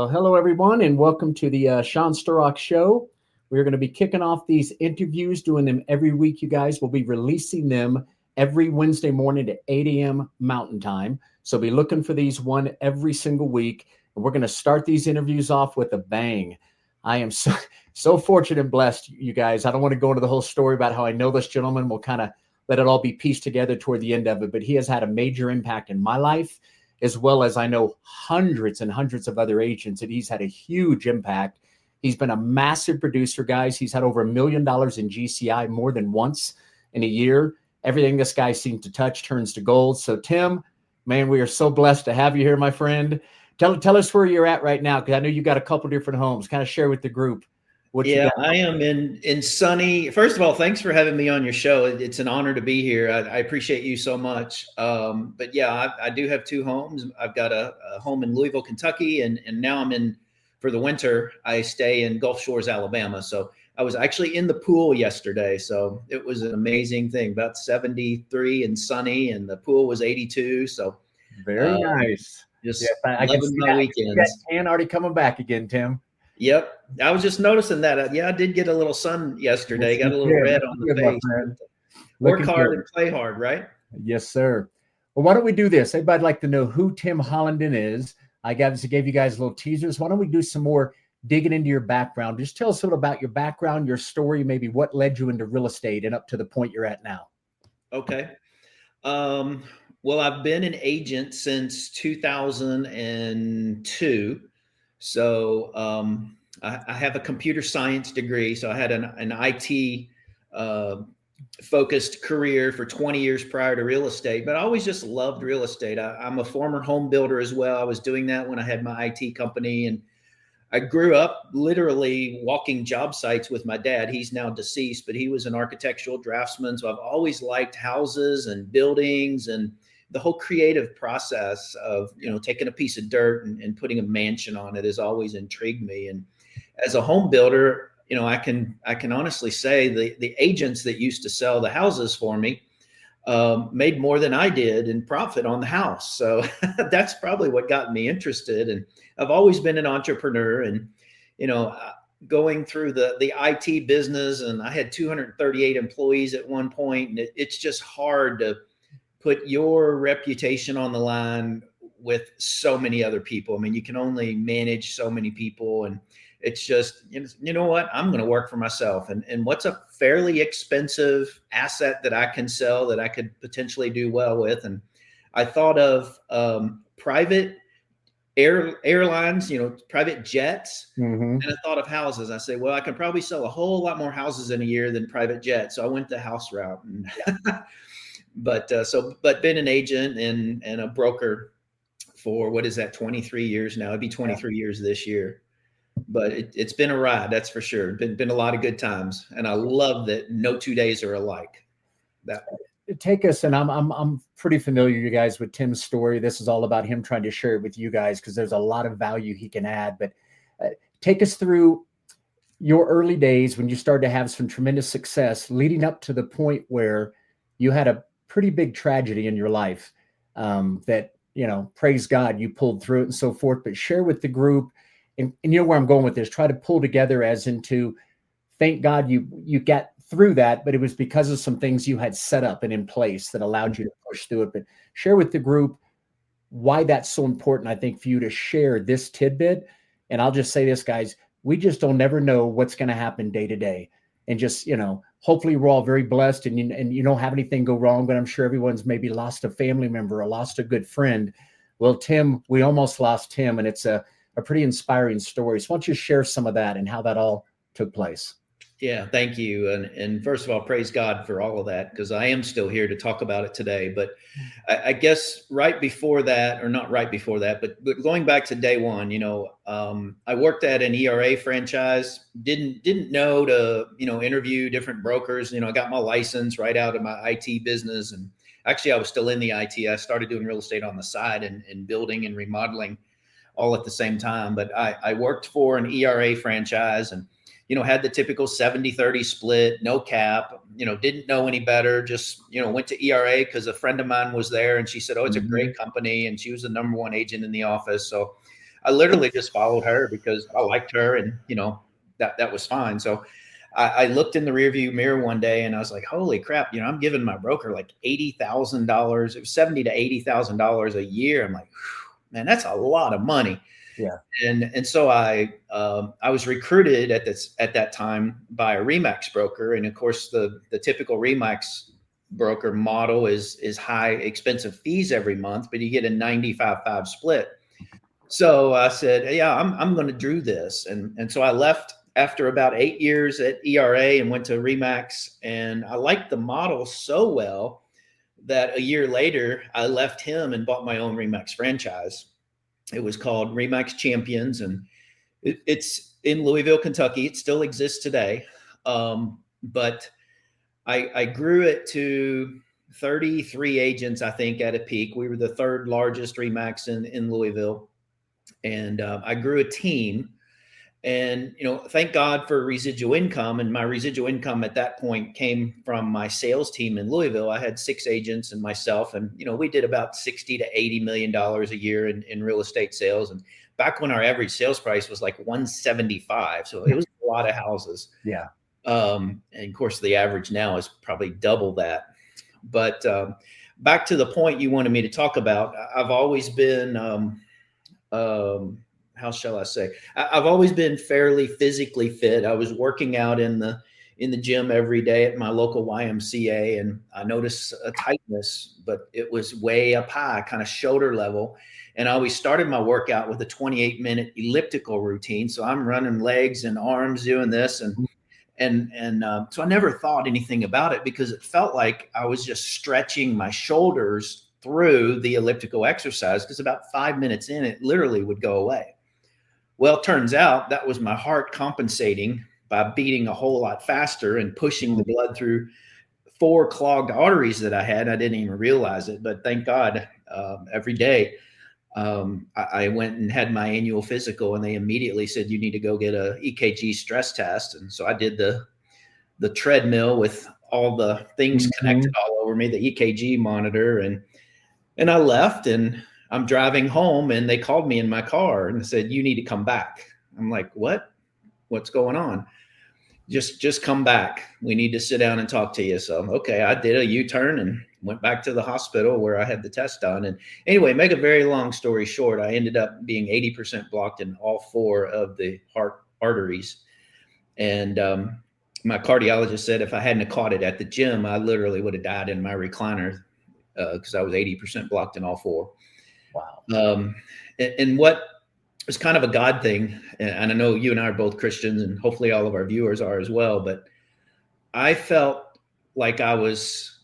Well, hello, everyone, and welcome to the Sean Sturrock Show. We're going to be kicking off these interviews, doing them every week, you guys. We'll be releasing them every Wednesday morning at 8 a.m. Mountain Time. So be looking for these one every single week. And we're going to start these interviews off with a bang. I am so fortunate and blessed, you guys. I don't want to go into the whole story about how I know this gentleman. We'll kind of let it all be pieced together toward the end of it. But he has had a major impact in my life, as well as I know hundreds and hundreds of other agents, and he's had a huge impact. He's been a massive producer, guys. He's had over $1 million in GCI more than once in a year. Everything this guy seems to touch turns to gold. So, Tim, man, we are so blessed to have you here, my friend. Tell us where you're at right now, because I know you got a couple different homes. Kind of share with the group what you got. I am in sunny. First of all, thanks for having me on your show. It's an honor to be here. I appreciate you so much. But yeah, I do have two homes. I've got a home in Louisville, Kentucky, and now I'm in for the winter. I stay in Gulf Shores, Alabama. So I was actually in the pool yesterday. So it was an amazing thing. About 73 and sunny, and the pool was 82. So very nice. Just I can see my weekends. That tan already coming back again, Tim. Yep. I was just noticing that. Yeah, I did get a little sun yesterday. Got a little red on the face. Work hard and play hard, right? Yes, sir. Well, why don't we do this? Everybody'd like to know who Tim Hollinden is. I gave you guys little teasers. Why don't we do some more digging into your background? Just tell us a little about your background, your story, maybe what led you into real estate and up to the point you're at now. Okay. Well, I've been an agent since 2002. So I have a computer science degree. So I had an IT focused career for 20 years prior to real estate, but I always just loved real estate. I'm a former home builder as well. I was doing that when I had my IT company, and I grew up literally walking job sites with my dad. He's now deceased, but he was an architectural draftsman. So I've always liked houses and buildings and the whole creative process of, taking a piece of dirt and putting a mansion on it has always intrigued me. And as a home builder, I can honestly say the agents that used to sell the houses for me made more than I did in profit on the house. So that's probably what got me interested. And I've always been an entrepreneur, and, going through the IT business, and I had 238 employees at one point, and it's just hard to put your reputation on the line with so many other people. I mean, you can only manage so many people, and it's just, you know what, I'm going to work for myself. And what's a fairly expensive asset that I can sell that I could potentially do well with? And I thought of private airlines, private jets. And I thought of houses. I say, well, I can probably sell a whole lot more houses in a year than private jets. So I went the house route. And but been an agent and a broker for, 23 years now. It'd be 23 years this year. But it's been a ride, that's for sure. Been a lot of good times, and I love that no 2 days are alike. Take us, and I'm pretty familiar, you guys, with Tim's story. This is all about him trying to share it with you guys because there's a lot of value he can add. But take us through your early days when you started to have some tremendous success, leading up to the point where you had a pretty big tragedy in your life that, praise God, you pulled through it and so forth. But share with the group. And you know where I'm going with this, try to pull together as into, thank God you got through that, but it was because of some things you had set up and in place that allowed you to push through it. But share with the group why that's so important, I think, for you to share this tidbit. And I'll just say this, guys, we just don't never know what's going to happen day to day. And just, hopefully we're all very blessed and you don't have anything go wrong, but I'm sure everyone's maybe lost a family member or lost a good friend. Well, Tim, we almost lost Tim, and it's a pretty inspiring story. So why don't you share some of that and how that all took place? Yeah, thank you. And first of all, praise God for all of that, because I am still here to talk about it today. But I guess right before that, or not right before that, but going back to day one, I worked at an ERA franchise, didn't know to, interview different brokers. I got my license right out of my IT business. And actually I was still in the IT. I started doing real estate on the side and building and remodeling all at the same time. But I worked for an ERA franchise and, had the typical 70-30 split, no cap, didn't know any better. Just, went to ERA because a friend of mine was there and she said, oh, it's a great company. And she was the number one agent in the office. So I literally just followed her because I liked her, and that was fine. So I looked in the rearview mirror one day and I was like, holy crap, I'm giving my broker like $80,000. It was $70,000 to $80,000 a year. I'm like, man, that's a lot of money. Yeah. And so I was recruited at that time by a Remax broker. And of course the typical Remax broker model is high expensive fees every month, but you get a 95-5 split. So I said, yeah, I'm going to do this. And so I left after about 8 years at ERA and went to Remax, and I liked the model so well that a year later I left him and bought my own Remax franchise. It was called Remax Champions, and it's in Louisville, Kentucky. It still exists today. But I grew it to 33 agents, I think, at a peak. We were the third largest Remax in Louisville. And I grew a team. And, thank God for residual income. And my residual income at that point came from my sales team in Louisville. I had 6 agents and myself. And, we did about $60 to $80 million a year in real estate sales. And back when our average sales price was like 175. So it was a lot of houses. Yeah. And of course, the average now is probably double that. But back to the point you wanted me to talk about, I've always been how shall I say? I've always been fairly physically fit. I was working out in the gym every day at my local YMCA, and I noticed a tightness, but it was way up high, kind of shoulder level. And I always started my workout with a 28-minute elliptical routine. So I'm running legs and arms doing this, and so I never thought anything about it because it felt like I was just stretching my shoulders through the elliptical exercise, because about 5 minutes in, it literally would go away. Well, it turns out that was my heart compensating by beating a whole lot faster and pushing the blood through 4 clogged arteries that I had. I didn't even realize it, but thank God, every day I went and had my annual physical, and they immediately said, you need to go get a EKG stress test. And so I did the treadmill with all the things connected all over me, the EKG monitor, and I left, and I'm driving home, and they called me in my car and said, you need to come back. I'm like, what? What's going on? Just come back. We need to sit down and talk to you. So, okay, I did a U-turn and went back to the hospital where I had the test done. And anyway, make a very long story short, I ended up being 80% blocked in all 4 of the heart arteries. And my cardiologist said if I hadn't caught it at the gym, I literally would have died in my recliner because I was 80% blocked in all 4. Wow. And what was kind of a God thing, and I know you and I are both Christians, and hopefully all of our viewers are as well, but I felt like I was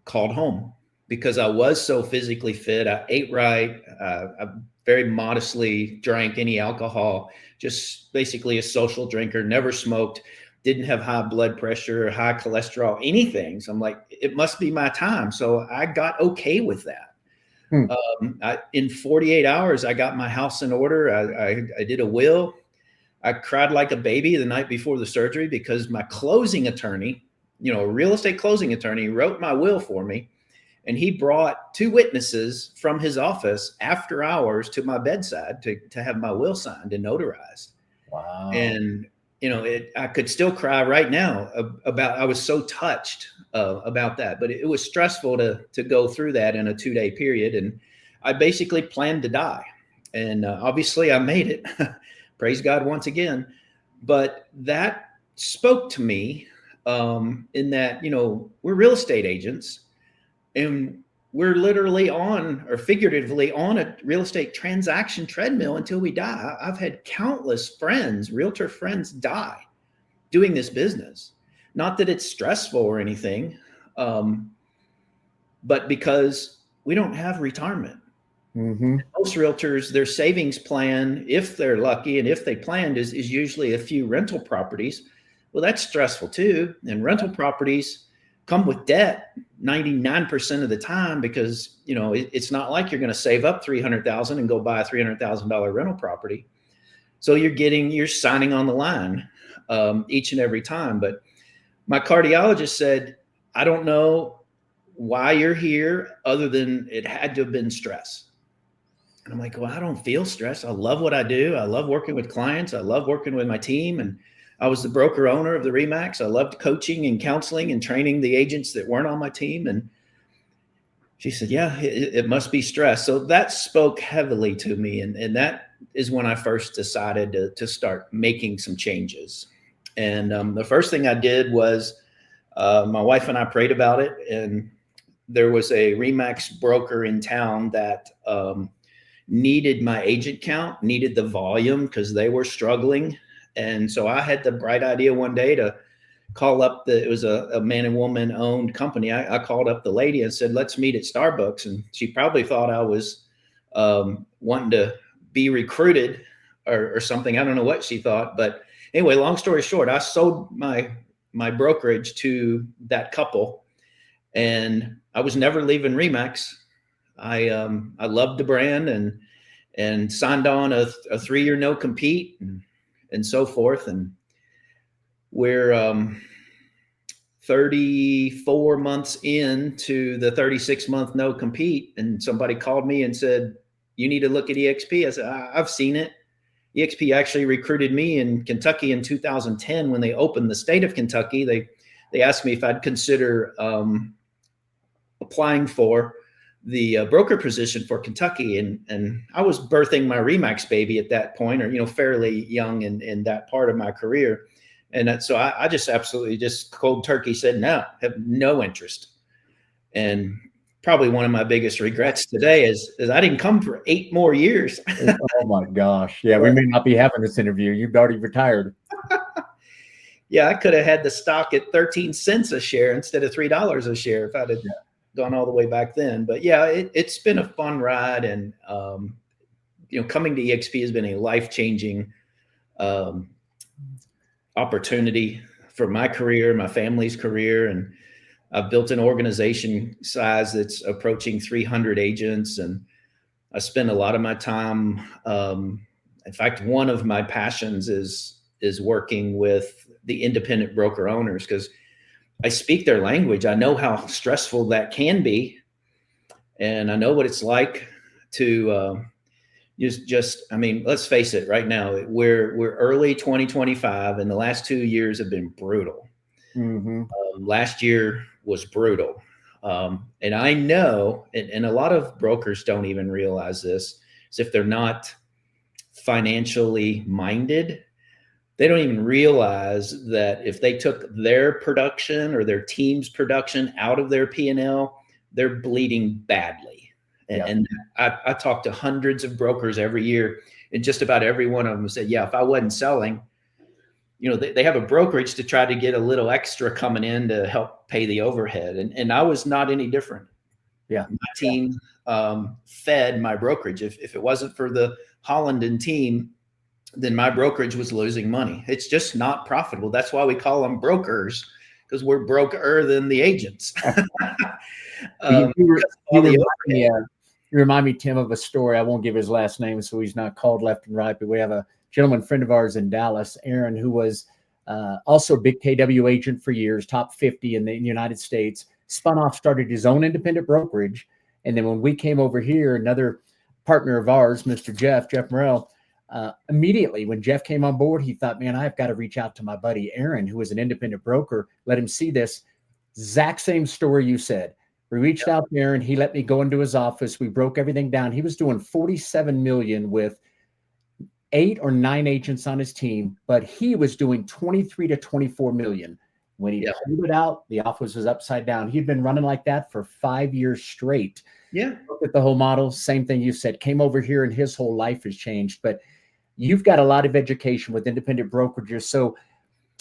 called home because I was so physically fit. I ate right. I very modestly drank any alcohol, just basically a social drinker, never smoked, didn't have high blood pressure or high cholesterol, anything. So I'm like, it must be my time. So I got okay with that. In 48 hours, I got my house in order. I did a will. I cried like a baby the night before the surgery because my closing attorney, a real estate closing attorney, wrote my will for me. And he brought 2 witnesses from his office after hours to my bedside to have my will signed and notarized. Wow. And, I could still cry right now I was so touched about that, but it was stressful to go through that in a 2-day period. And I basically planned to die. And obviously I made it. Praise God once again. But that spoke to me in that, we're real estate agents, and we're literally on, or figuratively on, a real estate transaction treadmill until we die. I've had countless friends, realtor friends, die doing this business. Not that it's stressful or anything, but because we don't have retirement. Most realtors, their savings plan, if they're lucky and if they planned, is usually a few rental properties. Well, that's stressful too. And rental properties come with debt 99% of the time because, it's not like you're going to save up $300,000 and go buy a $300,000 rental property. So you're signing on the line each and every time. But my cardiologist said, I don't know why you're here other than it had to have been stress. And I'm like, well, I don't feel stressed. I love what I do. I love working with clients. I love working with my team. And I was the broker owner of the Remax. I loved coaching and counseling and training the agents that weren't on my team. And she said, yeah, it must be stress. So that spoke heavily to me. And that is when I first decided to start making some changes. And the first thing I did was my wife and I prayed about it. And there was a Remax broker in town that needed my agent count, needed the volume because they were struggling. And so I had the bright idea one day to call up it was a man and woman owned company. I called up the lady and said, let's meet at Starbucks. And she probably thought I was wanting to be recruited or something. I don't know what she thought, but anyway, long story short, I sold my brokerage to that couple, and I was never leaving Remax. I loved the brand and signed on a 3-year no compete and so forth. And we're 34 months into the 36-month no compete, and somebody called me and said, you need to look at EXP. I said, I've seen it. EXP actually recruited me in Kentucky in 2010 when they opened the state of Kentucky. They asked me if I'd consider applying for the broker position for Kentucky. And I was birthing my Remax baby at that point, or, fairly young in that part of my career. And so I just absolutely just cold turkey said, no, have no interest. And probably one of my biggest regrets today is I didn't come for 8 more years. Oh my gosh. Yeah. We may not be having this interview. You've already retired. Yeah. I could have had the stock at 13 cents a share instead of $3 a share if I'd have gone all the way back then. But yeah, it's been a fun ride. And, coming to EXP has been a life-changing opportunity for my career, my family's career. And I've built an organization size that's approaching 300 agents. And I spend a lot of my time. In fact, one of my passions is working with the independent broker owners, because I speak their language. I know how stressful that can be. And I know what it's like to let's face it, right now, we're early 2025 and the last 2 years have been brutal. Mm-hmm. Last year was brutal. And I know, and a lot of brokers don't even realize this, is if they're not financially minded, they don't even realize that if they took their production or their team's production out of their P&L, they're bleeding badly. Yeah. And I talk to hundreds of brokers every year, and just about every one of them said, yeah, if I wasn't selling, they have a brokerage to try to get a little extra coming in to help pay the overhead. And I was not any different. Yeah. My team fed my brokerage. If it wasn't for the Hollinden team, then my brokerage was losing money. It's just not profitable. That's why we call them brokers, because we're broker than the agents. You remind me, Tim, of a story. I won't give his last name so he's not called left and right, but we have a gentleman friend of ours in Dallas, Aaron, who was also a big KW agent for years, top 50 in the United States, spun off, started his own independent brokerage. And then when we came over here, another partner of ours, Mr. Jeff Morrell, immediately when Jeff came on board, he thought, man, I've got to reach out to my buddy Aaron, who was an independent broker, let him see this. Exact same story you said. We reached out to Aaron. He let me go into his office. We broke everything down. He was doing $47 million with 8 or 9 agents on his team, but he was doing 23 to 24 million. When he pulled it out, the office was upside down. He'd been running like that for 5 years straight. Yeah. Looked at the whole model. Same thing you said. Came over here and his whole life has changed. But you've got a lot of education with independent brokerages. So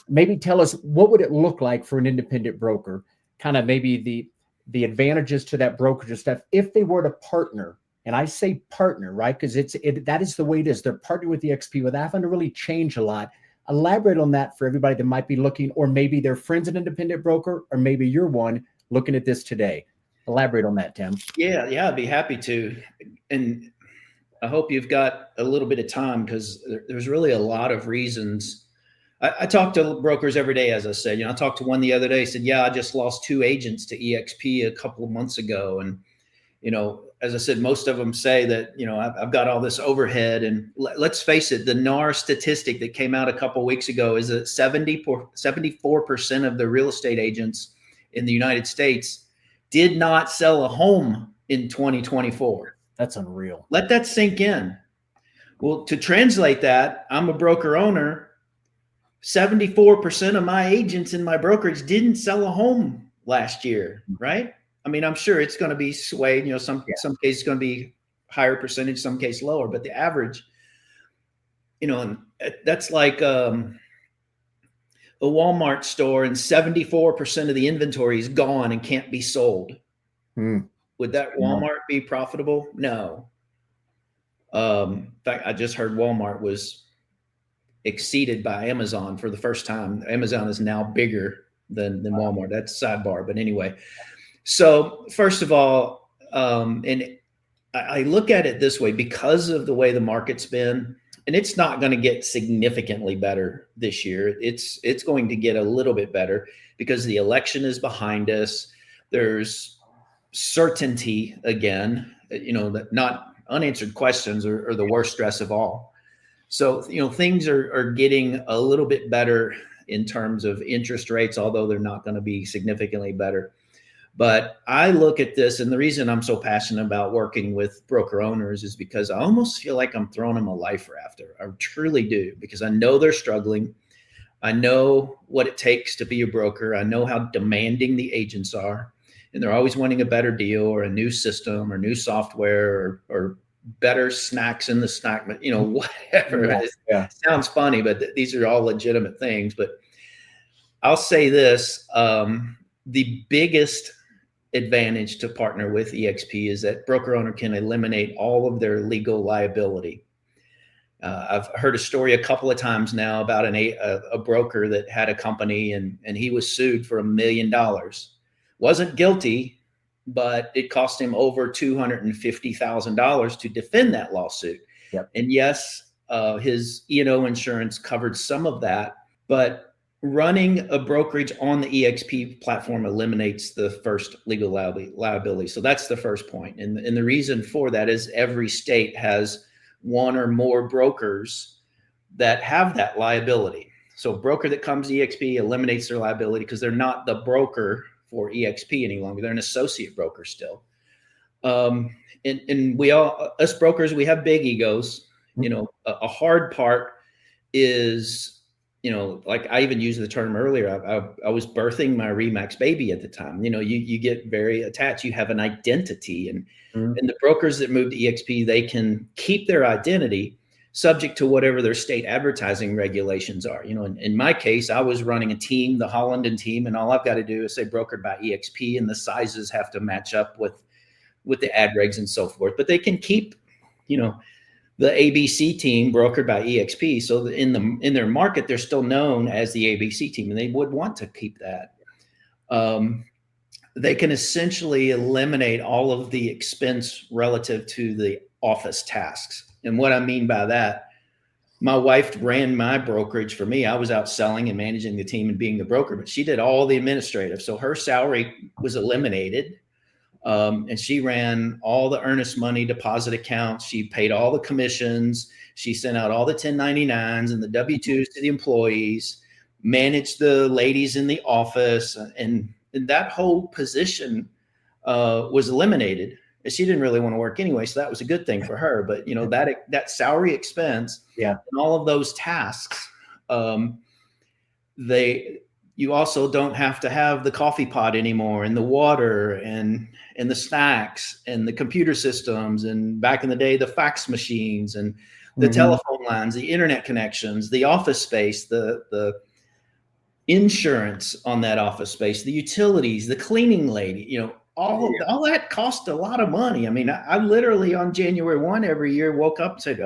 maybe tell us, what would it look like for an independent broker? Kind of maybe the advantages to that brokerage and stuff if they were to partner. And I say partner, right? Because that is the way it is. They're partnering with the EXP without having to really change a lot. Elaborate on that for everybody that might be looking, or maybe their friend's an independent broker, or maybe you're one looking at this today. Elaborate on that, Tim. Yeah, I'd be happy to. And I hope you've got a little bit of time, because there's really a lot of reasons. I talk to brokers every day, as I said. I talked to one the other day, said, yeah, I just lost 2 agents to EXP a couple of months ago. And, as I said, most of them say that, I've got all this overhead, and let's face it, the NAR statistic that came out a couple of weeks ago is that 74% of the real estate agents in the United States did not sell a home in 2024. That's unreal. Let that sink in. Well, to translate that, I'm a broker owner. 74% of my agents in my brokerage didn't sell a home last year, right? I mean, I'm sure it's going to be swayed. Some cases it's going to be higher percentage, some case lower, but the average, and that's like a Walmart store, and 74% of the inventory is gone and can't be sold. Would that Walmart be profitable? No. In fact, I just heard Walmart was exceeded by Amazon for the first time. Amazon is now bigger than Walmart. That's sidebar. But anyway, so first of all, and I look at it this way, because of the way the market's been, and it's not going to get significantly better this year. It's going to get a little bit better because the election is behind us. There's certainty again, that not unanswered questions are the worst stress of all. So, things are getting a little bit better in terms of interest rates, although they're not going to be significantly better. But I look at this, and the reason I'm so passionate about working with broker owners is because I almost feel like I'm throwing them a life raft. I truly do, because I know they're struggling. I know what it takes to be a broker. I know how demanding the agents are, and they're always wanting a better deal or a new system or new software or better snacks in the snack, whatever. Yeah. It sounds funny, but these are all legitimate things. But I'll say this, the biggest advantage to partner with eXp is that broker owner can eliminate all of their legal liability. I've heard a story a couple of times now about a broker that had a company and he was sued for $1 million. Wasn't guilty, but it cost him over $250,000 to defend that lawsuit. Yep. And yes, his E&O insurance covered some of that, but running a brokerage on the eXp platform eliminates the first legal liability. So that's the first point. And the reason for that is every state has one or more brokers that have that liability. So a broker that comes to eXp eliminates their liability because they're not the broker for eXp any longer. They're an associate broker still. And we all, us brokers, we have big egos. A hard part is, like I even used the term earlier, I was birthing my Remax baby at the time. You get very attached. You have an identity, and the brokers that move to eXp, they can keep their identity subject to whatever their state advertising regulations are. In my case, I was running a team, the Hollinden team, and all I've got to do is say brokered by eXp, and the sizes have to match up with the ad regs and so forth. But they can keep, the ABC team brokered by eXp. So in their market, they're still known as the ABC team, and they would want to keep that. They can essentially eliminate all of the expense relative to the office tasks. And what I mean by that, my wife ran my brokerage for me. I was out selling and managing the team and being the broker, but she did all the administrative. So her salary was eliminated. And she ran all the earnest money deposit accounts. She paid all the commissions. She sent out all the 1099s and the W-2s to the employees, managed the ladies in the office. And that whole position was eliminated. She didn't really want to work anyway, so that was a good thing for her. But that salary expense, and all of those tasks, you also don't have to have the coffee pot anymore, and the water, and the snacks, and the computer systems, and back in the day, the fax machines, and the telephone lines, the internet connections, the office space, the insurance on that office space, the utilities, the cleaning lady, all that cost a lot of money. I mean, I literally on January 1 every year woke up and said,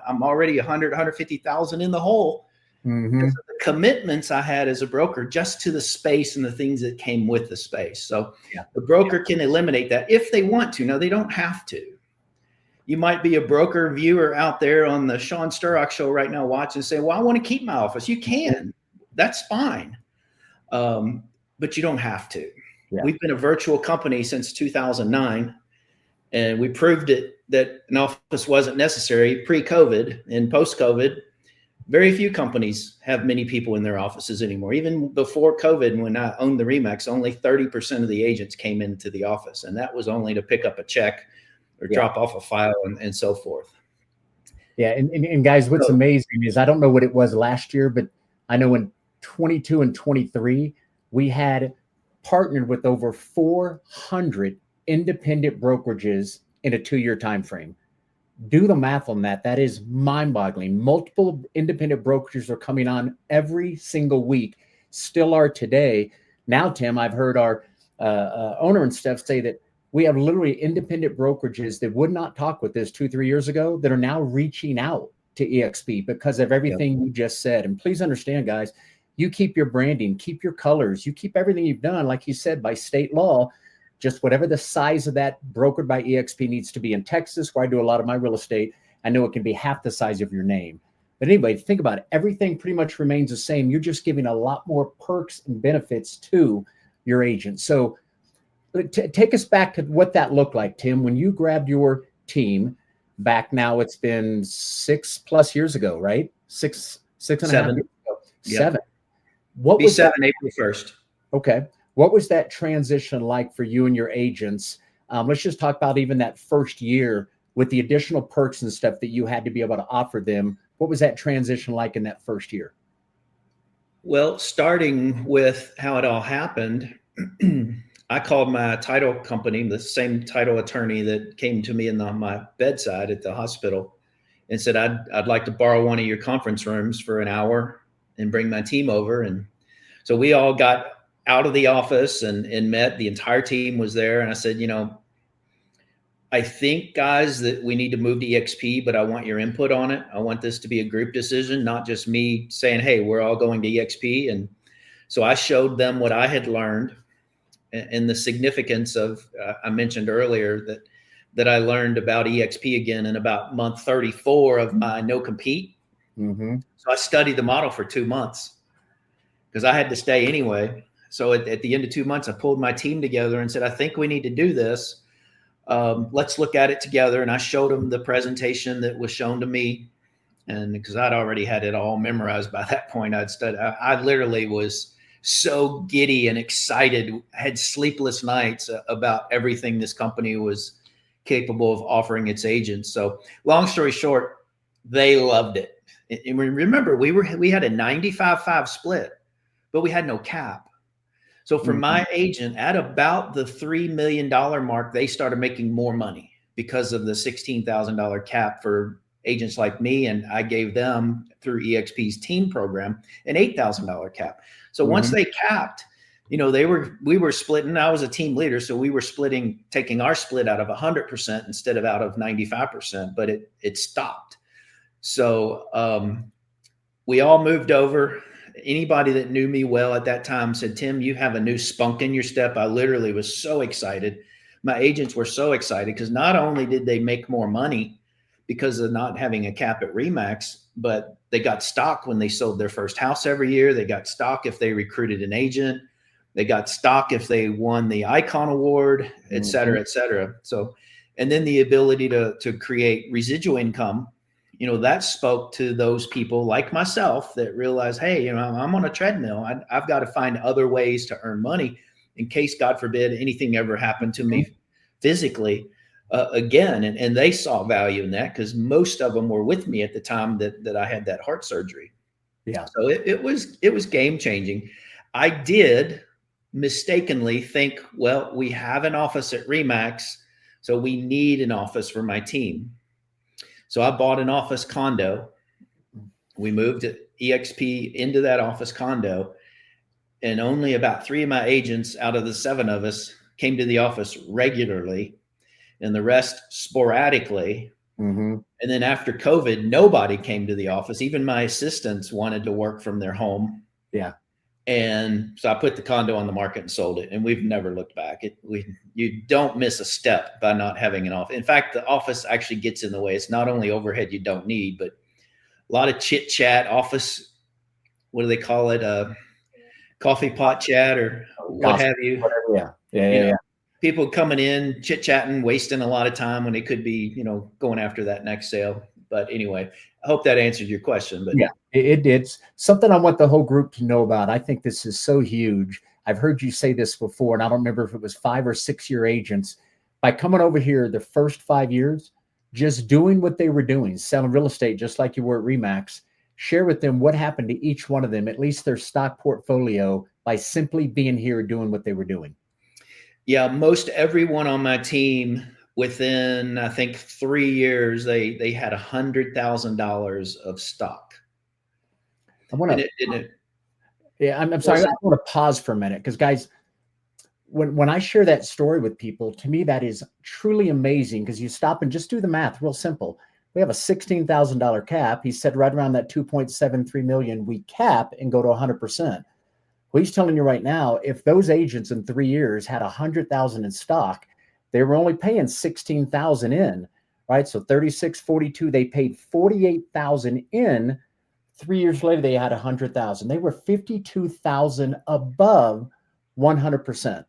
I'm already 150,000 in the hole. Because of the commitments I had as a broker just to the space and the things that came with the space. So the broker can eliminate that if they want to. No, they don't have to. You might be a broker viewer out there on the Sean Sturrock Show right now watching and say, well, I want to keep my office. You can. That's fine. But you don't have to. Yeah. We've been a virtual company since 2009. And we proved it that an office wasn't necessary pre-COVID. And post-COVID, very few companies have many people in their offices anymore. Even before COVID, when I owned the RE/MAX, only 30% of the agents came into the office. And that was only to pick up a check or drop off a file and so forth. Yeah. And guys, what's amazing is I don't know what it was last year, but I know in 22 and 23, we had partnered with over 400 independent brokerages in a 2-year time frame. Do the math on that. That is mind-boggling. Multiple independent brokerages are coming on every single week, still are today. Now, Tim, I've heard our owner and stuff say that we have literally independent brokerages that would not talk with us 2-3 years ago that are now reaching out to eXp because of everything you just said. And please understand, guys, you keep your branding, keep your colors, you keep everything you've done, like you said, by state law. Just whatever the size of that brokered by eXp needs to be. In Texas, where I do a lot of my real estate, I know it can be half the size of your name. But anyway, think about it. Everything pretty much remains the same. You're just giving a lot more perks and benefits to your agent. So take us back to what that looked like, Tim, when you grabbed your team back. Now it's been 6+ years ago, right? Six and a half years ago. 7. What was 7 April 1st? Okay. What was that transition like for you and your agents? Let's just talk about even that first year with the additional perks and stuff that you had to be able to offer them. What was that transition like in that first year? Well, starting with how it all happened, I called my title company, the same title attorney that came to me on my bedside at the hospital, and said, I'd like to borrow one of your conference rooms for an hour and bring my team over. And so we all got out of the office and met. The entire team was there. And I said, I think, guys, that we need to move to eXp, but I want your input on it. I want this to be a group decision, not just me saying, hey, we're all going to eXp. And so I showed them what I had learned and the significance of, I mentioned earlier that I learned about eXp again in about month 34 of my no compete. Mm-hmm. So I studied the model for 2 months because I had to stay anyway. So at the end of 2 months, I pulled my team together and said, I think we need to do this. Let's look at it together. And I showed them the presentation that was shown to me. And because I'd already had it all memorized by that point, I literally was so giddy and excited, had sleepless nights about everything this company was capable of offering its agents. So long story short, they loved it. And remember, we had a 95-5 split, but we had no cap. So for my agent, at about the $3 million mark, they started making more money because of the $16,000 cap for agents like me. And I gave them, through eXp's team program, an $8,000 cap. So once they capped, we were splitting. I was a team leader, so we were taking our split out of 100% instead of out of 95%, but it stopped. So we all moved over. Anybody that knew me well at that time said, Tim, you have a new spunk in your step. I literally was so excited. My agents were so excited because not only did they make more money because of not having a cap at RE/MAX, but they got stock when they sold their first house every year. They got stock if they recruited an agent. They got stock if they won the Icon Award, et cetera, et cetera. So, and then the ability to create residual income, that spoke to those people like myself that realized, hey, I'm on a treadmill. I've got to find other ways to earn money in case, God forbid, anything ever happened to me physically again. And they saw value in that because most of them were with me at the time that I had that heart surgery. Yeah. So it was game changing. I did mistakenly think, well, we have an office at RE/MAX, so we need an office for my team. So I bought an office condo. We moved eXp into that office condo, and only about 3 of my agents out of the 7 of us came to the office regularly, and the rest sporadically. Mm-hmm. And then after COVID, nobody came to the office. Even my assistants wanted to work from their home. Yeah. And so I put the condo on the market and sold it, and we've never looked back. You don't miss a step by not having an office. In fact, the office actually gets in the way. It's not only overhead you don't need, but a lot of chit chat, office, what do they call it? Coffee pot chat or what have you. Whatever, yeah. people coming in, chit chatting, wasting a lot of time when they could be, going after that next sale. But anyway, I hope that answered your question. But yeah, it did. Something I want the whole group to know about. I think this is so huge. I've heard you say this before, and I don't remember if it was 5 or 6 year agents. By coming over here the first 5 years, just doing what they were doing, selling real estate, just like you were at Remax, share with them what happened to each one of them, at least their stock portfolio, by simply being here doing what they were doing. Yeah, most everyone on my team within, I think, 3 years, they had $100,000 of stock. I want to. Yeah, I'm sorry. I want to pause for a minute because, guys, when I share that story with people, to me that is truly amazing because you stop and just do the math, real simple. We have a $16,000 cap. He said right around that 2.73 million we cap and go to 100%. Well, he's telling you right now, if those agents in 3 years had 100,000 in stock, they were only paying 16,000 in, right? So 36.42, they paid 48,000 in. 3 years later, they had 100,000. They were 52,000 above 100%.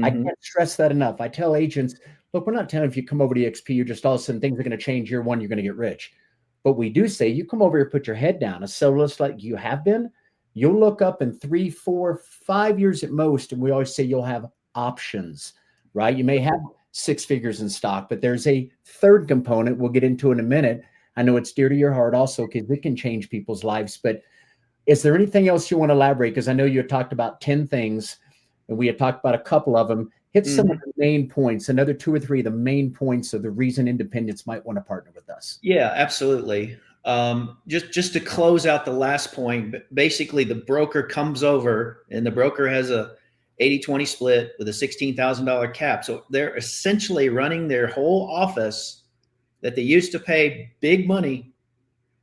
I can't stress that enough. I tell agents, look, we're not telling if you come over to EXP, you're just all of a sudden things are going to change year one, you're going to get rich. But we do say you come over here, put your head down, a sell list like you have been, you'll look up in 3, 4, 5 years at most. And we always say you'll have options, right? You may have 6 figures in stock, but there's a third component we'll get into in a minute. I know it's dear to your heart also because it can change people's lives. But is there anything else you want to elaborate? Because I know you had talked about 10 things and we had talked about a couple of them. Hit some of the main points, another 2 or 3 of the main points of the reason independents might want to partner with us. Yeah, absolutely. Just to close out the last point, basically the broker comes over and the broker has a 80-20 split with a $16,000 cap. So they're essentially running their whole office that they used to pay big money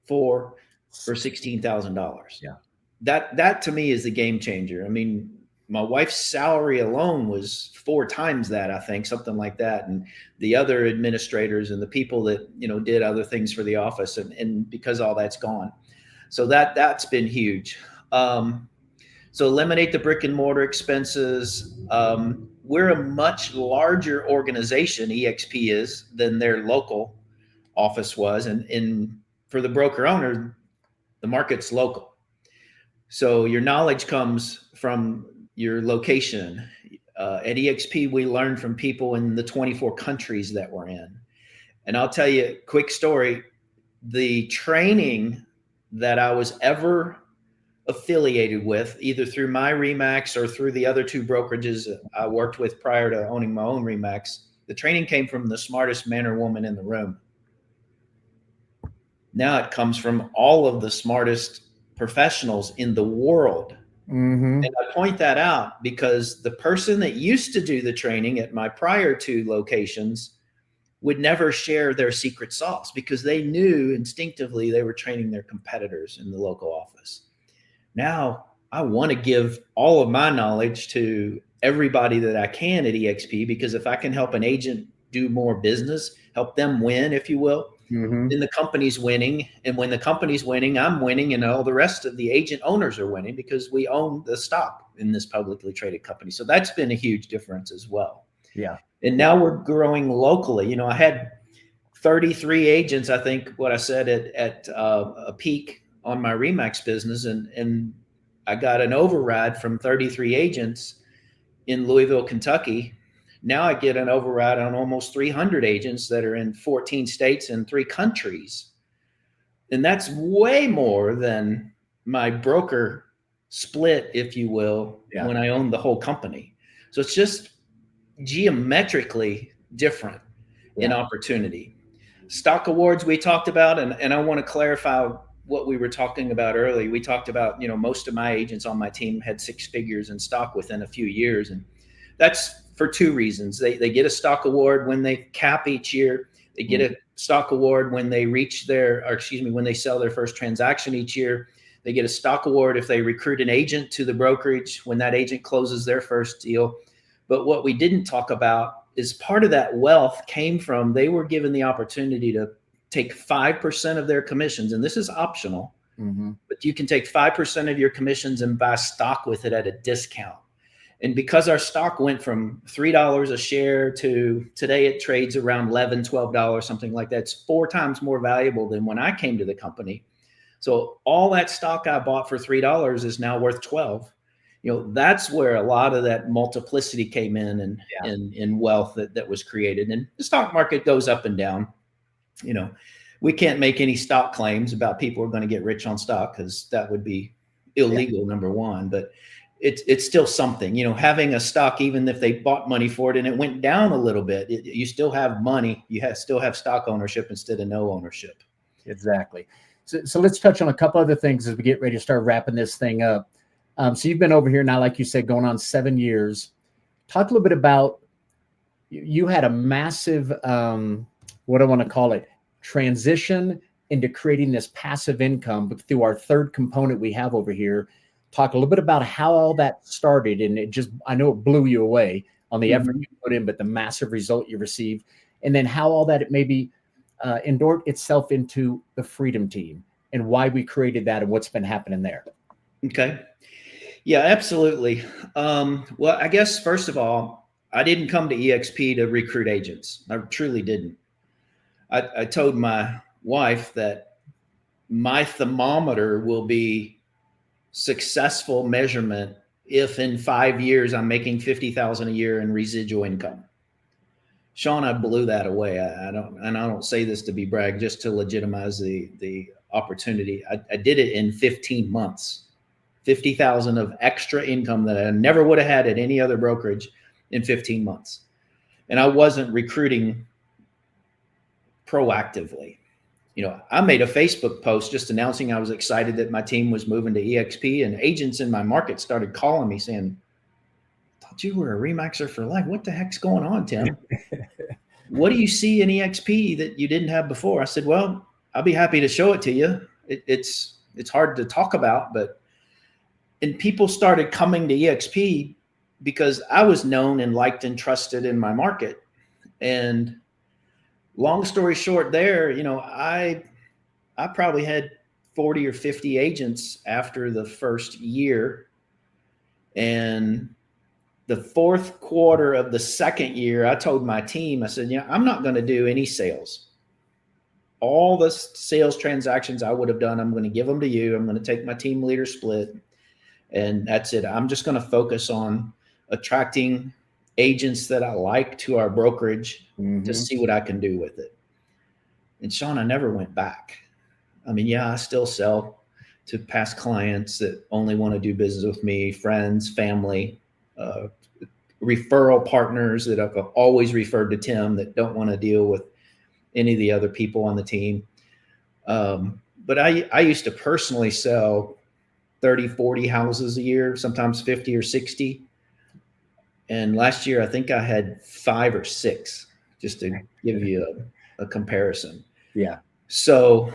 for $16,000. Yeah. That to me is the game changer. I mean, my wife's salary alone was 4 times that, I think, something like that. And the other administrators and the people that, did other things for the office and because all that's gone. So that's been huge. So eliminate the brick and mortar expenses. We're a much larger organization, EXP is, than their local office was. And for the broker owner, the market's local. So your knowledge comes from your location. At EXP, we learn from people in the 24 countries that we're in. And I'll tell you a quick story. The training that I was ever affiliated with, either through my Remax or through the other 2 brokerages I worked with prior to owning my own Remax, the training came from the smartest man or woman in the room. Now it comes from all of the smartest professionals in the world. And I point that out because the person that used to do the training at my prior 2 locations would never share their secret sauce because they knew instinctively they were training their competitors in the local office. Now I want to give all of my knowledge to everybody that I can at EXP, because if I can help an agent do more business, help them win, if you will, then the company's winning. And when the company's winning, I'm winning, and all the rest of the agent owners are winning because we own the stock in this publicly traded company. So that's been a huge difference as well. Yeah. And now we're growing locally. I had 33 agents, I think what I said at a peak on my Remax business. And I got an override from 33 agents in Louisville, Kentucky. Now I get an override on almost 300 agents that are in 14 states and 3 countries. And that's way more than my broker split, if you will, when I owned the whole company. So it's just geometrically different in opportunity. Stock awards we talked about, and I want to clarify what we were talking about earlier. We talked about, most of my agents on my team had 6 figures in stock within a few years. And that's for 2 reasons. They get a stock award when they cap each year. They get a stock award when they when they sell their first transaction each year. They get a stock award if they recruit an agent to the brokerage when that agent closes their first deal. But what we didn't talk about is part of that wealth came from, they were given the opportunity to take 5% of their commissions. And this is optional, but you can take 5% of your commissions and buy stock with it at a discount. And because our stock went from $3 a share to today, it trades around $11, $12, something like that. It's 4 times more valuable than when I came to the company. So all that stock I bought for $3 is now worth 12. That's where a lot of that multiplicity came in and in wealth that was created. And the stock market goes up and down. We can't make any stock claims about people are going to get rich on stock, because that would be illegal, number one. But it's still something, having a stock, even if they bought money for it and it went down a little bit, you still have money. You still have stock ownership instead of no ownership. Exactly. So let's touch on a couple other things as we get ready to start wrapping this thing up. So you've been over here now, like you said, going on 7 years. Talk a little bit about, you had a massive, what do I want to call it, transition into creating this passive income, but through our third component we have over here. Talk a little bit about how all that started. And I know it blew you away on the effort you put in, but the massive result you received. And then how all that it maybe endured itself into the Freedom Team and why we created that and what's been happening there. Okay. Yeah, absolutely. Well, I guess, first of all, I didn't come to EXP to recruit agents. I truly didn't. I told my wife that my thermometer will be successful measurement if in 5 years I'm making $50,000 a year in residual income. Sean, I blew that away. I don't say this to be brag, just to legitimize the opportunity. I did it in 15 months. 50,000 of extra income that I never would have had at any other brokerage in 15 months. And I wasn't recruiting proactively. I made a Facebook post just announcing I was excited that my team was moving to EXP, and agents in my market started calling me saying, "I thought you were a Remaxer for life. What the heck's going on, Tim? What do you see in EXP that you didn't have before?" I said, "Well, I'll be happy to show it to you. It's hard to talk about, and people started coming to EXP because I was known and liked and trusted in my market. And long story short there, I probably had 40 or 50 agents after the first year. And the fourth quarter of the second year, I told my team, I said, I'm not going to do any sales. All the sales transactions I would have done, I'm going to give them to you. I'm going to take my team leader split. And that's it. I'm just going to focus on attracting agents that I like to our brokerage to see what I can do with it. And Sean, I never went back. I mean, I still sell to past clients that only want to do business with me, friends, family, referral partners that I've always referred to Tim that don't want to deal with any of the other people on the team. But I used to personally sell 30, 40 houses a year, sometimes 50 or 60. And last year, I think I had 5 or 6, just to give you a comparison. Yeah. So,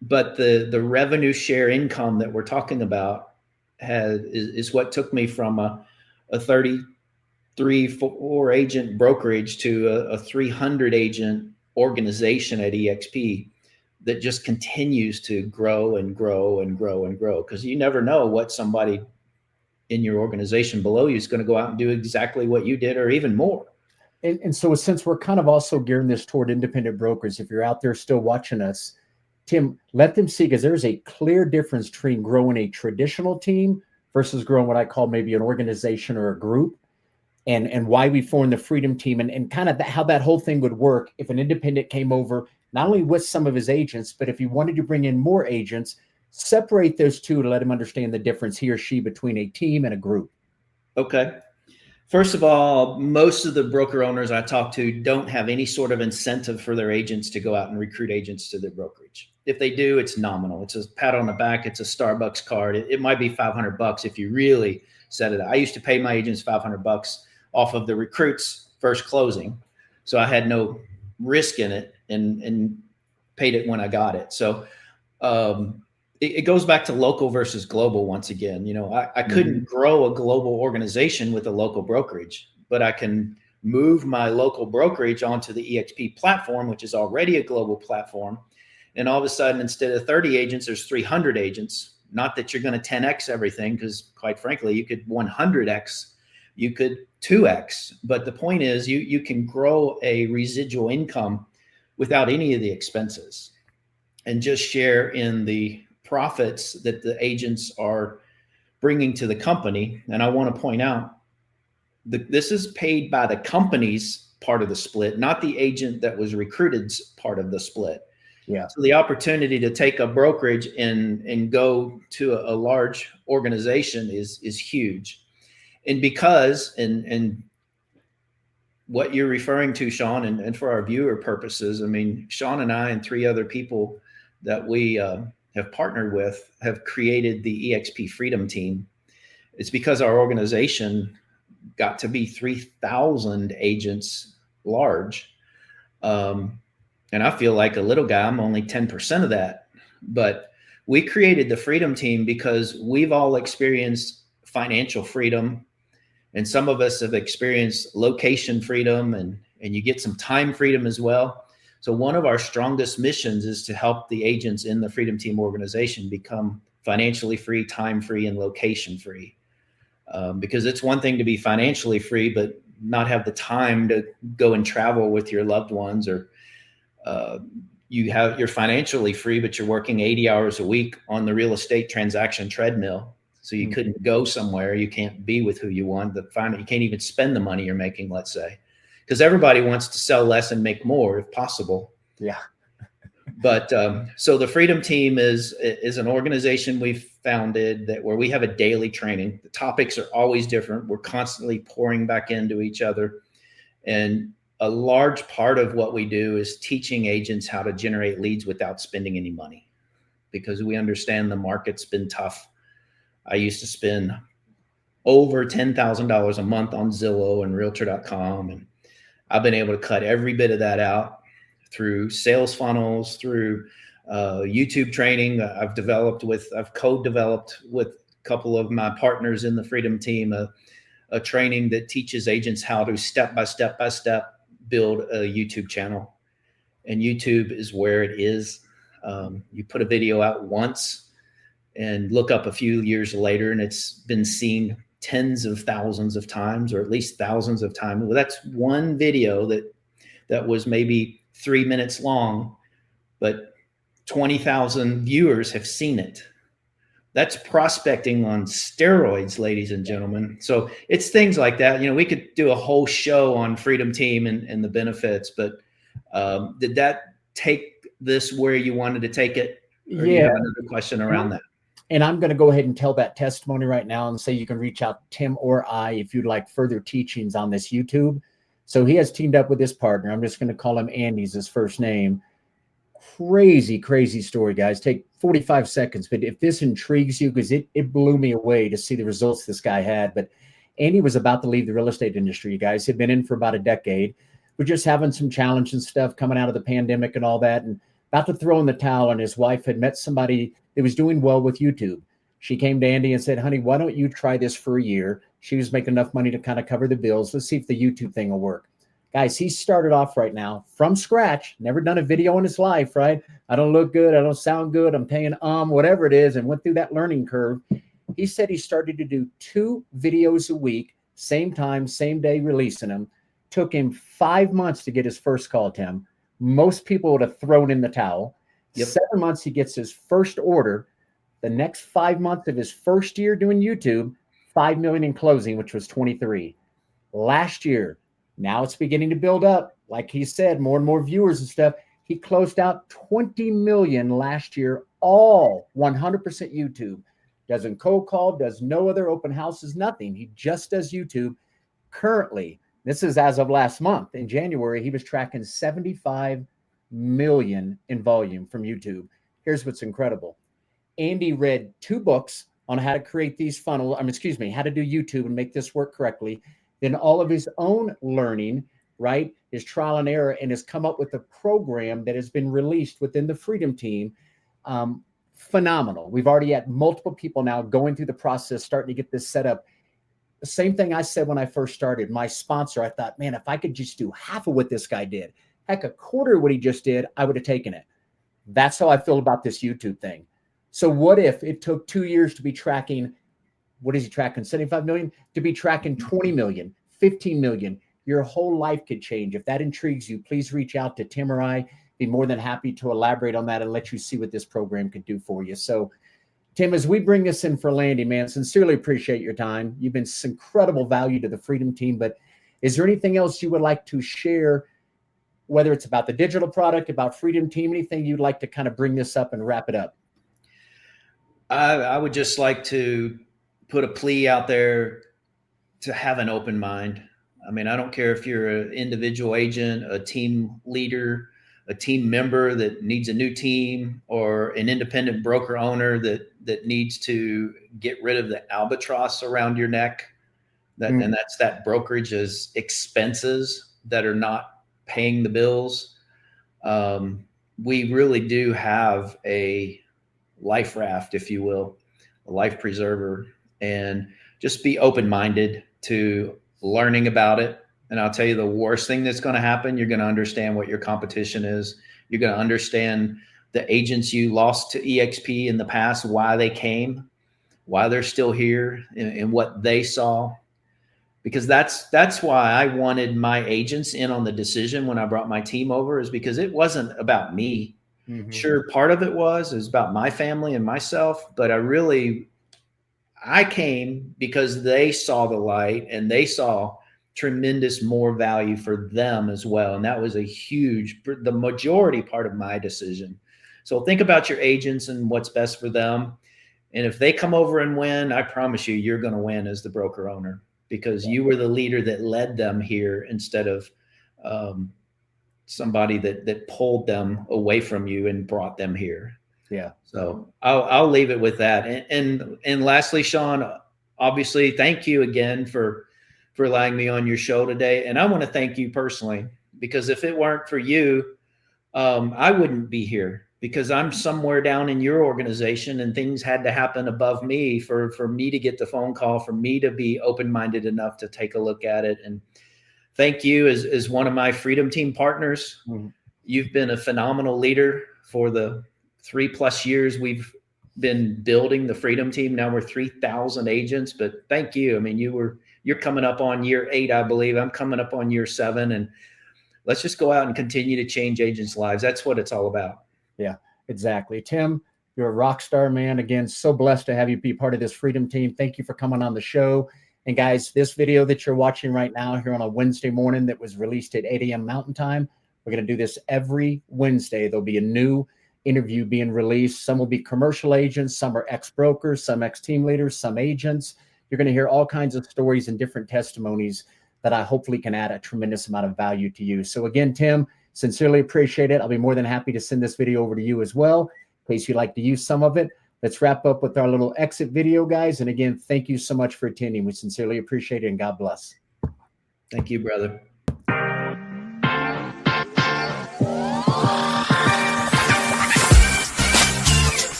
but the revenue share income that we're talking about is what took me from a 33, 4 agent brokerage to a 300 agent organization at EXP that just continues to grow and grow and grow and grow, because you never know what somebody in your organization below you is going to go out and do exactly what you did or even more. And so since we're kind of also gearing this toward independent brokers, if you're out there still watching us, Tim, let them see, because there's a clear difference between growing a traditional team versus growing what I call maybe an organization or a group, and why we formed the Freedom Team, and kind of how that whole thing would work if an independent came over, not only with some of his agents, but if he wanted to bring in more agents, separate those two to let him understand the difference, he or she, between a team and a group. Okay. First of all, most of the broker owners I talk to don't have any sort of incentive for their agents to go out and recruit agents to their brokerage. If they do, it's nominal. It's a pat on the back. It's a Starbucks card. It might be $500 if you really set it up. I used to pay my agents $500 off of the recruit's first closing. So I had no risk in it and paid it when I got it. So it goes back to local versus global once again. I couldn't grow a global organization with a local brokerage, but I can move my local brokerage onto the EXP platform, which is already a global platform. And all of a sudden, instead of 30 agents, there's 300 agents. Not that you're going to 10X everything, because quite frankly, you could 100X you could 2x. But the point is, you can grow a residual income without any of the expenses and just share in the profits that the agents are bringing to the company. And I want to point out that this is paid by the company's part of the split, not the agent that was recruited's part of the split. Yeah. So the opportunity to take a brokerage and go to a large organization is huge. And because, and what you're referring to, Sean, and for our viewer purposes, I mean, Sean and I and 3 other people that we have partnered with have created the EXP Freedom Team. It's because our organization got to be 3,000 agents large. And I feel like a little guy, I'm only 10% of that. But we created the Freedom Team because we've all experienced financial freedom. And some of us have experienced location freedom, and you get some time freedom as well. So one of our strongest missions is to help the agents in the Freedom Team organization become financially free, time free, and location free. Because it's one thing to be financially free, but not have the time to go and travel with your loved ones, or you're financially free, but you're working 80 hours a week on the real estate transaction treadmill. So you couldn't go somewhere. You can't be with who you want. You can't even spend the money you're making, let's say, because everybody wants to sell less and make more if possible. Yeah. But so the Freedom Team is an organization we've founded where we have a daily training. The topics are always different. We're constantly pouring back into each other. And a large part of what we do is teaching agents how to generate leads without spending any money, because we understand the market's been tough. I used to spend over $10,000 a month on Zillow and Realtor.com. And I've been able to cut every bit of that out through sales funnels, through YouTube training. I've co-developed with a couple of my partners in the Freedom Team, a training that teaches agents how to step by step build a YouTube channel. And YouTube is where it is. You put a video out once and look up a few years later, and it's been seen tens of thousands of times, or at least thousands of times. Well, that's one video that was maybe 3 minutes long, but 20,000 viewers have seen it. That's prospecting on steroids, ladies and gentlemen. So it's things like that. We could do a whole show on Freedom Team and the benefits, but did that take this where you wanted to take it? Or do you have another question around that? And I'm going to go ahead and tell that testimony right now and say you can reach out to Tim or I if you'd like further teachings on this YouTube. So he has teamed up with his partner. I'm just going to call him Andy's his first name. Crazy story, guys. Take 45 seconds. But if this intrigues you, because it blew me away to see the results this guy had. But Andy was about to leave the real estate industry, you guys. He'd been in for about a decade. We're just having some challenge and stuff coming out of the pandemic and all that, and about to throw in the towel. And his wife had met somebody that was doing well with YouTube. She came to Andy and said, honey, why don't you try this for a year? She was making enough money to kind of cover the bills. Let's see if the YouTube thing will work. Guys, he started off right now from scratch, never done a video in his life, right? I don't look good. I don't sound good. I'm paying whatever it is, and went through that learning curve. He said he started to do 2 videos a week, same time, same day, releasing them. Took him 5 months to get his first call, Tim. Most people would have thrown in the towel. Yep. 7 months, he gets his first order. The next 5 months of his first year doing YouTube, 5 million in closing, which was 23. Last year, now it's beginning to build up. Like he said, more and more viewers and stuff. He closed out 20 million last year, all 100% YouTube. Doesn't cold call, does no other open houses, nothing. He just does YouTube. Currently, this is as of last month, in January, he was tracking 75 million in volume from YouTube. Here's what's incredible. Andy read 2 books on how to create these funnels, how to do YouTube and make this work correctly. Then all of his own learning, right, his trial and error, and has come up with a program that has been released within the Freedom Team. Phenomenal. We've already had multiple people now going through the process, starting to get this set up. The same thing I said when I first started. My sponsor, I thought, man, if I could just do half of what this guy did, heck, a quarter of what he just did, I would have taken it. That's how I feel about this YouTube thing. So what if it took 2 years to be tracking what is he tracking? 75 million to be tracking 20 million, 15 million. Your whole life could change. If that intrigues you, please reach out to Tim or I. Be more than happy to elaborate on that and let you see what this program could do for you. So, Tim, as we bring this in for Landy, man, sincerely appreciate your time. You've been incredible value to the Freedom Team, but is there anything else you would like to share, whether it's about the digital product, about Freedom Team, anything you'd like to kind of bring this up and wrap it up? I would just like to put a plea out there to have an open mind. I mean, I don't care if you're an individual agent, a team leader, a team member that needs a new team, or an independent broker owner that needs to get rid of the albatross around your neck. And that's that brokerage's expenses that are not paying the bills. We really do have a life raft, if you will, a life preserver, and just be open-minded to learning about it. And I'll tell you, the worst thing that's going to happen, you're going to understand what your competition is. You're going to understand the agents you lost to EXP in the past, why they came, why they're still here, and what they saw. Because that's why I wanted my agents in on the decision when I brought my team over, is because it wasn't about me. Mm-hmm. Sure, part of it was about my family and myself, but I came because they saw the light and they saw tremendous more value for them as well. And that was the majority part of my decision. So think about your agents and what's best for them. And if they come over and win, I promise you, you're going to win as the broker owner, because you were the leader that led them here instead of somebody that pulled them away from you and brought them here. Yeah. So I'll leave it with that. And lastly, Sean, obviously, thank you again for allowing me on your show today. And I want to thank you personally, because if it weren't for you, I wouldn't be here, because I'm somewhere down in your organization and things had to happen above me for me to get the phone call, for me to be open-minded enough to take a look at it. And thank you as one of my Freedom Team partners. Mm-hmm. You've been a phenomenal leader for the 3+ years we've been building the Freedom Team. Now we're 3,000 agents, but thank you. I mean, you're coming up on year 8, I believe. I'm coming up on year 7, and let's just go out and continue to change agents' lives. That's what it's all about. Yeah, exactly. Tim, you're a rock star, man. Again, so blessed to have you be part of this Freedom Team. Thank you for coming on the show. And guys, this video that you're watching right now here on a Wednesday morning that was released at 8 a.m. Mountain Time, we're going to do this every Wednesday. There'll be a new interview being released. Some will be commercial agents, some are ex-brokers, some ex-team leaders, some agents. You're going to hear all kinds of stories and different testimonies that I hopefully can add a tremendous amount of value to you. So again, Tim, sincerely appreciate it. I'll be more than happy to send this video over to you as well, in case you'd like to use some of it. Let's wrap up with our little exit video, guys. And again, thank you so much for attending. We sincerely appreciate it, and God bless. Thank you, brother.